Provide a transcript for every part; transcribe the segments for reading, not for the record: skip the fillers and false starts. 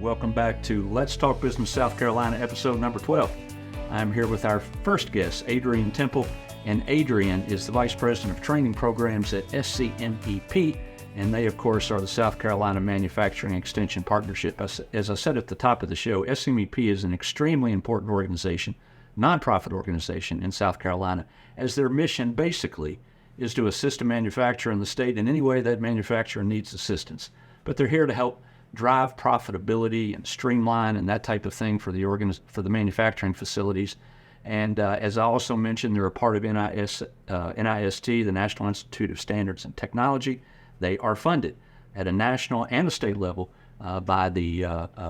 welcome back to Let's Talk Business South Carolina, episode number 12. I'm here with our first guest, Adrienne Temple, and Adrienne is the Vice President of Training Programs at SCMEP, and they, of course, are the South Carolina Manufacturing Extension Partnership. As I said at the top of the show, SCMEP is an extremely important organization, nonprofit organization in South Carolina, as their mission basically is to assist a manufacturer in the state in any way that manufacturer needs assistance. But they're here to help drive profitability and streamline and that type of thing for the manufacturing facilities. And as I also mentioned, they're a part of NIST, the National Institute of Standards and Technology. They are funded at a national and a state level by the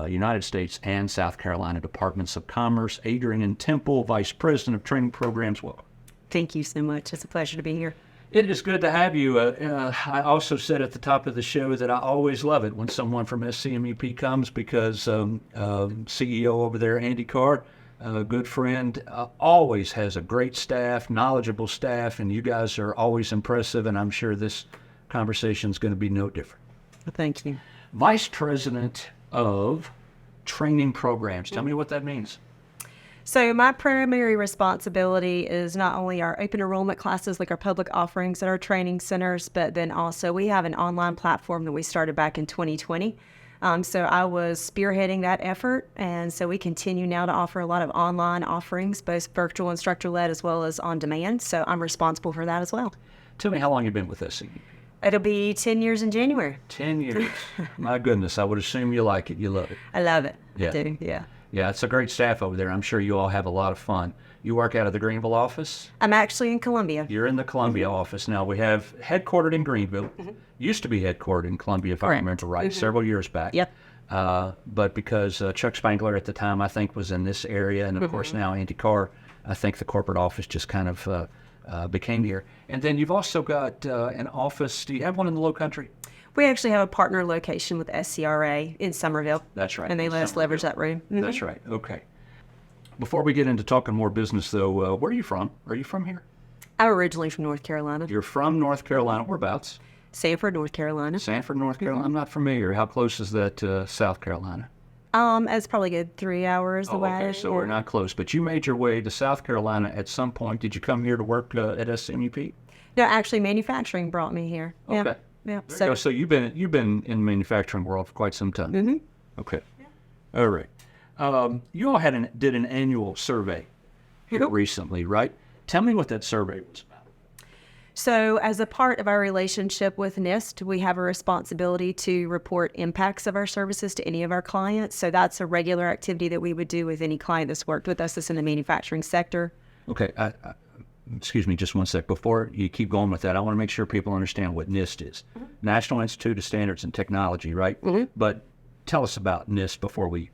United States and South Carolina Departments of Commerce. Adrienne Temple, Vice President of Training Programs, welcome. Thank you so much. It's a pleasure to be here. It is good to have you. I also said at the top of the show that I always love it when someone from SCMEP comes because CEO over there, Andy Carr, a good friend, always has a great staff, knowledgeable staff, and you guys are always impressive, and I'm sure this conversation is going to be no different. Thank you. Vice President of Training Programs. Tell me what that means. So my primary responsibility is not only our open enrollment classes, like our public offerings at our training centers, but then also we have an online platform that we started back in 2020. So I was spearheading that effort, and so we continue now to offer a lot of online offerings, both virtual instructor-led as well as on demand. So I'm responsible for that as well. Tell me how long you've been with SCMEP. It'll be 10 years in January. 10 years. My goodness, I would assume you like it. You love it. I love it. Yeah. I do, yeah. Yeah, it's a great staff over there. I'm sure you all have a lot of fun. You work out of the Greenville office? I'm actually in Columbia. You're in the Columbia office. Now, we have headquartered in Greenville. Used to be headquartered in Columbia, if I remember right, several years back. Yep. But because Chuck Spangler at the time, I think, was in this area, and of course now Andy Carr, I think the corporate office just kind of became here. And then you've also got an office. Do you have one in the Low Country? We actually have a partner location with SCRA in Somerville. That's right. And they let us leverage that room. That's right. Okay. Before we get into talking more business, though, where are you from? Are you from here? I'm originally from North Carolina. You're from North Carolina. Whereabouts? Sanford, North Carolina. Sanford, North Carolina. I'm not familiar. How close is that to South Carolina? It's probably a good 3 hours away. Okay, so we're not close. But you made your way to South Carolina at some point. Did you come here to work at SCMEP? No, actually, manufacturing brought me here. Okay. Yeah. Yeah. So you've been in the manufacturing world for quite some time. Mm-hmm. Okay. Yeah. All right. You all did an annual survey here recently, right? Tell me what that survey was about. So as a part of our relationship with NIST, we have a responsibility to report impacts of our services to any of our clients. So that's a regular activity that we would do with any client that's worked with us that's in the manufacturing sector. Okay. Excuse me just one sec. Before you keep going with that, I want to make sure people understand what NIST is. National Institute of Standards and Technology, right? But tell us about NIST before we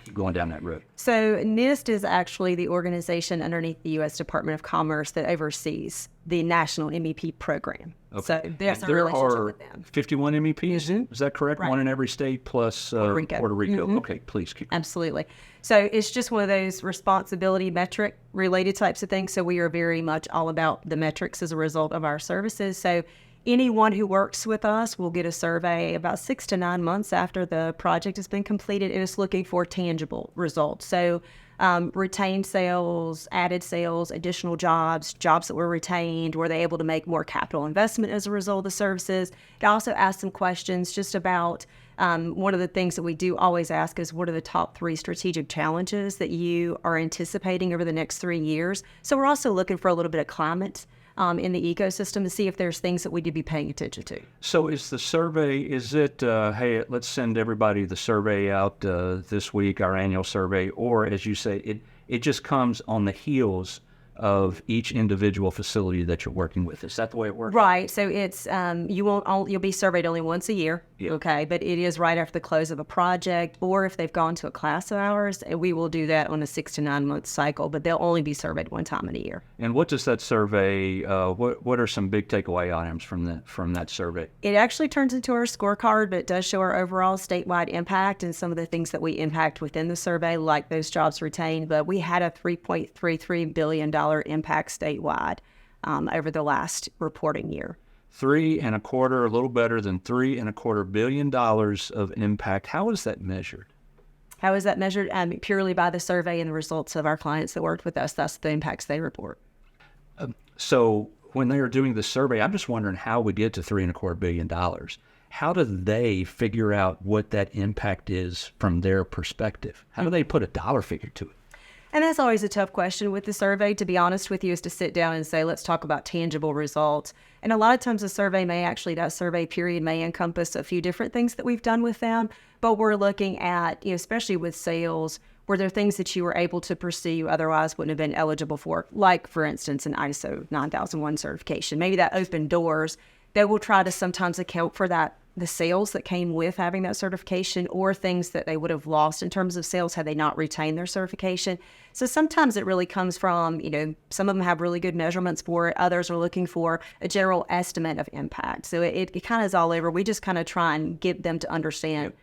keep going down that road. So NIST is actually the organization underneath the U.S. Department of Commerce that oversees the National MEP program. Okay. So there's a there relationship are with them. 51 MEPs, is that correct? Right. One in every state plus Puerto Rico. Okay, please keep going. Absolutely. So it's just one of those responsibility metric related types of things. So we are very much all about the metrics as a result of our services. So anyone who works with us will get a survey about 6 to 9 months after the project has been completed, and it's looking for tangible results. So retained sales, added sales, additional jobs that were retained, were they able to make more capital investment as a result of the services? It also asks some questions just about one of the things that we do always ask is, what are the top 3 strategic challenges that you are anticipating over the next 3 years? So we're also looking for a little bit of climate in the ecosystem to see if there's things that we need to be paying attention to. So is the survey, hey, let's send everybody the survey out this week, our annual survey, or as you say, it just comes on the heels of each individual facility that you're working with? Is that the way it works? Right. So it's you'll be surveyed only once a year. Yeah. Okay, but it is right after the close of a project, or if they've gone to a class of ours, we will do that on a 6 to 9 month cycle. But they'll only be surveyed one time in a year. And what does that survey? What are some big takeaway items from that survey? It actually turns into our scorecard, but it does show our overall statewide impact and some of the things that we impact within the survey, like those jobs retained. But we had a $3.33 billion impact statewide over the last reporting year. $3.25, a little better than $3.25 billion of impact. How is that measured? How is that measured? Purely by the survey and the results of our clients that worked with us. That's the impacts they report. So when they are doing the survey, I'm just wondering how we get to $3.25 billion. How do they figure out what that impact is from their perspective? How do they put a dollar figure to it? And that's always a tough question with the survey, to be honest with you, is to sit down and say, let's talk about tangible results. And a lot of times the survey that survey period may encompass a few different things that we've done with them. But we're looking at, especially with sales, were there things that you were able to pursue otherwise wouldn't have been eligible for? Like, for instance, an ISO 9001 certification. Maybe that opened doors. They will try to sometimes account for that, the sales that came with having that certification, or things that they would have lost in terms of sales had they not retained their certification. So sometimes it really comes from, some of them have really good measurements for it. Others are looking for a general estimate of impact. So it kind of is all over. We just kind of try and get them to understand,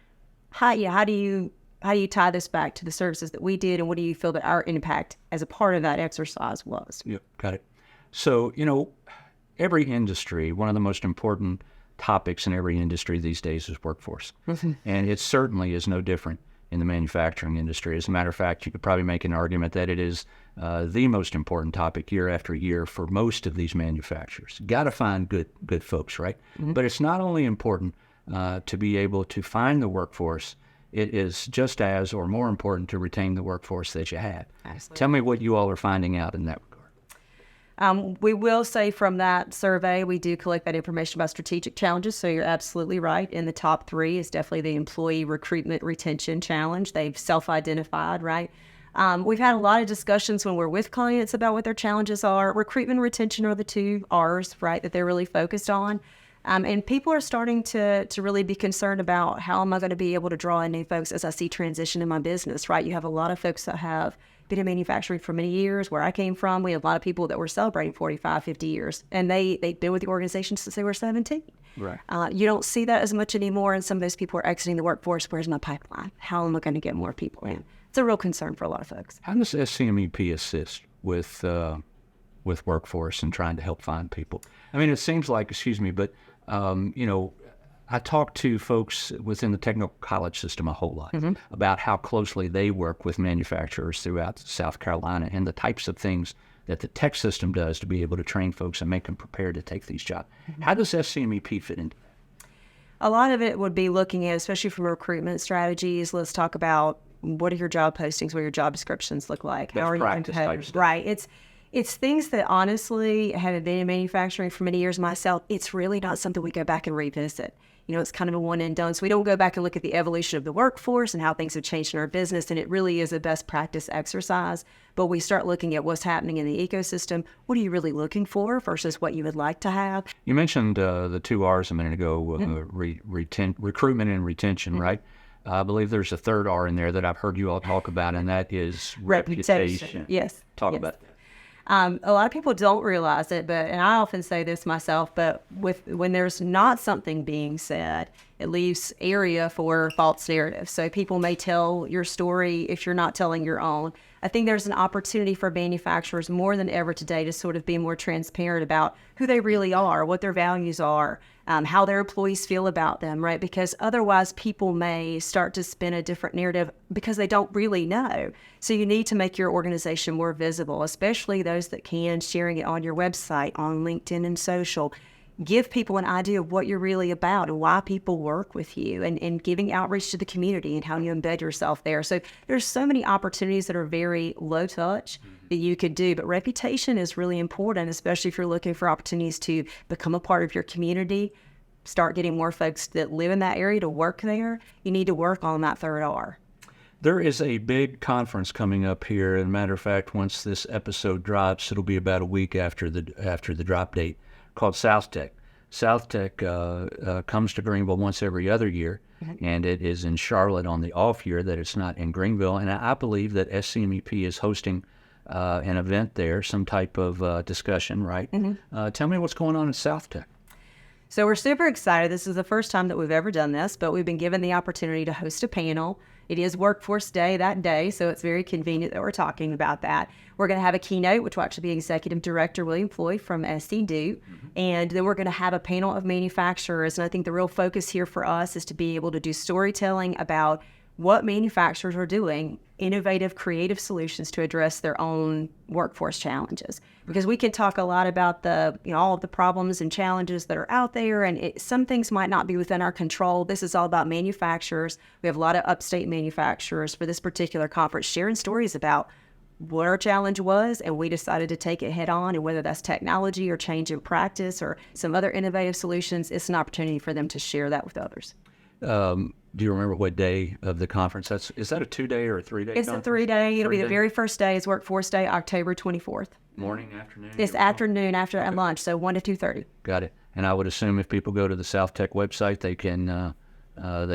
how do you tie this back to the services that we did, and what do you feel that our impact as a part of that exercise was? Yep, got it. So, every industry, one of the most important topics in every industry these days is workforce. And it certainly is no different in the manufacturing industry. As a matter of fact, you could probably make an argument that it is the most important topic year after year for most of these manufacturers. Got to find good folks, right? But it's not only important to be able to find the workforce, it is just as or more important to retain the workforce that you have. Absolutely. Tell me what you all are finding out in that regard. We will say from that survey, we do collect that information about strategic challenges. So you're absolutely right. In the top 3 is definitely the employee recruitment retention challenge. They've self-identified, right? We've had a lot of discussions when we're with clients about what their challenges are. Recruitment and retention are the 2 R's, right, that they're really focused on. And people are starting to really be concerned about, how am I going to be able to draw in new folks as I see transition in my business, right? You have a lot of folks that have been in manufacturing for many years. Where I came from, we have a lot of people that were celebrating 45, 50 years, and they've been with the organization since they were 17. Right. You don't see that as much anymore, and some of those people are exiting the workforce. Where's my pipeline? How am I going to get more people in? It's a real concern for a lot of folks. How does SCMEP assist with workforce and trying to help find people? I mean, it seems like, but I talk to folks within the technical college system a whole lot about how closely they work with manufacturers throughout South Carolina and the types of things that the tech system does to be able to train folks and make them prepared to take these jobs. How does SCMEP fit into that? A lot of it would be looking at, especially from recruitment strategies, let's talk about what are your job postings, what your job descriptions look like. How are you going to Right. It's things that, honestly, having been in manufacturing for many years myself, it's really not something we go back and revisit. It's kind of a one and done. So we don't go back and look at the evolution of the workforce and how things have changed in our business. And it really is a best practice exercise. But we start looking at what's happening in the ecosystem. What are you really looking for versus what you would like to have? You mentioned the 2 R's a minute ago, recruitment and retention, right? I believe there's a 3rd R in there that I've heard you all talk about, and that is reputation. Yes. Talk about that. A lot of people don't realize it, and I often say this myself, but when there's not something being said, it leaves area for false narratives. So people may tell your story if you're not telling your own. I think there's an opportunity for manufacturers more than ever today to sort of be more transparent about who they really are, what their values are, how their employees feel about them, right? Because otherwise people may start to spin a different narrative because they don't really know. So you need to make your organization more visible, especially those that can, sharing it on your website, on LinkedIn and social. Give people an idea of what you're really about and why people work with you, and giving outreach to the community and how you embed yourself there. So there's so many opportunities that are very low touch that you could do, but reputation is really important, especially if you're looking for opportunities to become a part of your community, start getting more folks that live in that area to work there. You need to work on that 3rd R. There is a big conference coming up here. As a matter of fact, once this episode drops, it'll be about a week after the drop date, called South Tech. South Tech comes to Greenville once every other year, and it is in Charlotte on the off year that it's not in Greenville. And I believe that SCMEP is hosting an event there, some type of discussion, right? Tell me what's going on at South Tech. So we're super excited. This is the first time that we've ever done this, but we've been given the opportunity to host a panel. It is Workforce Day that day, so it's very convenient that we're talking about that. We're going to have a keynote, which will actually be Executive Director William Floyd from SC Duke, and then we're going to have a panel of manufacturers. And I think the real focus here for us is to be able to do storytelling about what manufacturers are doing, innovative, creative solutions to address their own workforce challenges. Because we can talk a lot about the, all of the problems and challenges that are out there, and some things might not be within our control. This is all about manufacturers. We have a lot of upstate manufacturers for this particular conference sharing stories about what our challenge was, and we decided to take it head on. And whether that's technology or change in practice or some other innovative solutions, it's an opportunity for them to share that with others. Do you remember what day of the conference? Is that a 2-day or a 3-day It's conference? a 3-day. It'll be the 3-day? very first day is Workforce Day, October 24th. Morning, afternoon? It's afternoon after at lunch, so 1 to 2:30. Got it. And I would assume if people go to the South Tech website, they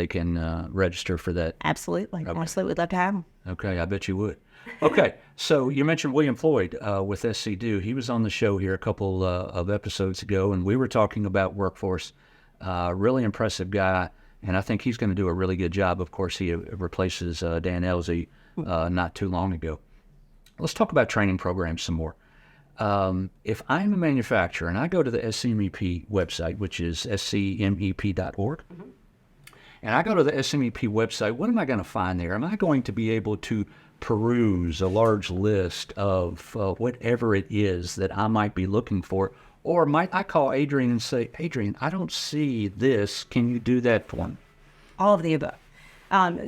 can register for that. Absolutely. Okay. Absolutely. We'd love to have them. Okay, I bet you would. Okay, so you mentioned William Floyd with SC Do. He was on the show here a couple of episodes ago, and we were talking about workforce. Really impressive guy, and I think he's going to do a really good job. Of course, he replaces Dan Elzy not too long ago. Let's talk about training programs some more. If I'm a manufacturer and I go to the SCMEP website, which is scmep.org, and I go to the SCMEP website, what am I going to find there? Am I going to be able to peruse a large list of whatever it is that I might be looking for? Or might I call Adrienne and say, Adrienne, I don't see this. Can you do that for me? All of the above.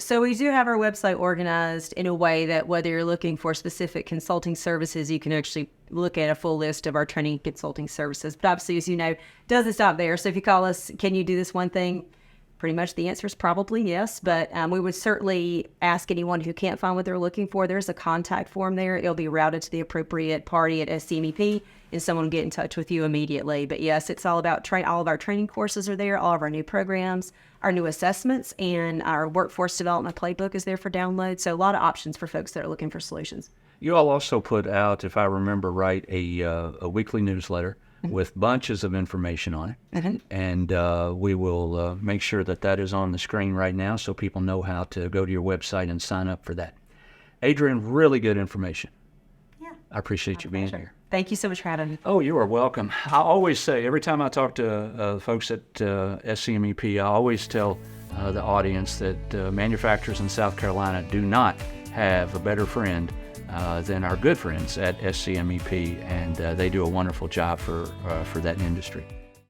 So we do have our website organized in a way that whether you're looking for specific consulting services, you can actually look at a full list of our training consulting services. But obviously, as you know, it doesn't stop there. So if you call us, can you do this one thing? Pretty much the answer is probably yes, but we would certainly ask anyone who can't find what they're looking for. There's a contact form there. It'll be routed to the appropriate party at SCMEP, and someone will get in touch with you immediately. But yes, it's all about all of our training courses are there, all of our new programs, our new assessments, and our workforce development playbook is there for download. So a lot of options for folks that are looking for solutions. You all also put out, if I remember right, a weekly newsletter with bunches of information on it. And we will make sure that is on the screen right now so people know how to go to your website and sign up for that. Adrienne, really good information. Yeah. I appreciate you being here. Thank you so much for having me. Oh, you are welcome. I always say, every time I talk to folks at SCMEP, I always tell the audience that manufacturers in South Carolina do not have a better friend than our good friends at SCMEP, and they do a wonderful job for that industry.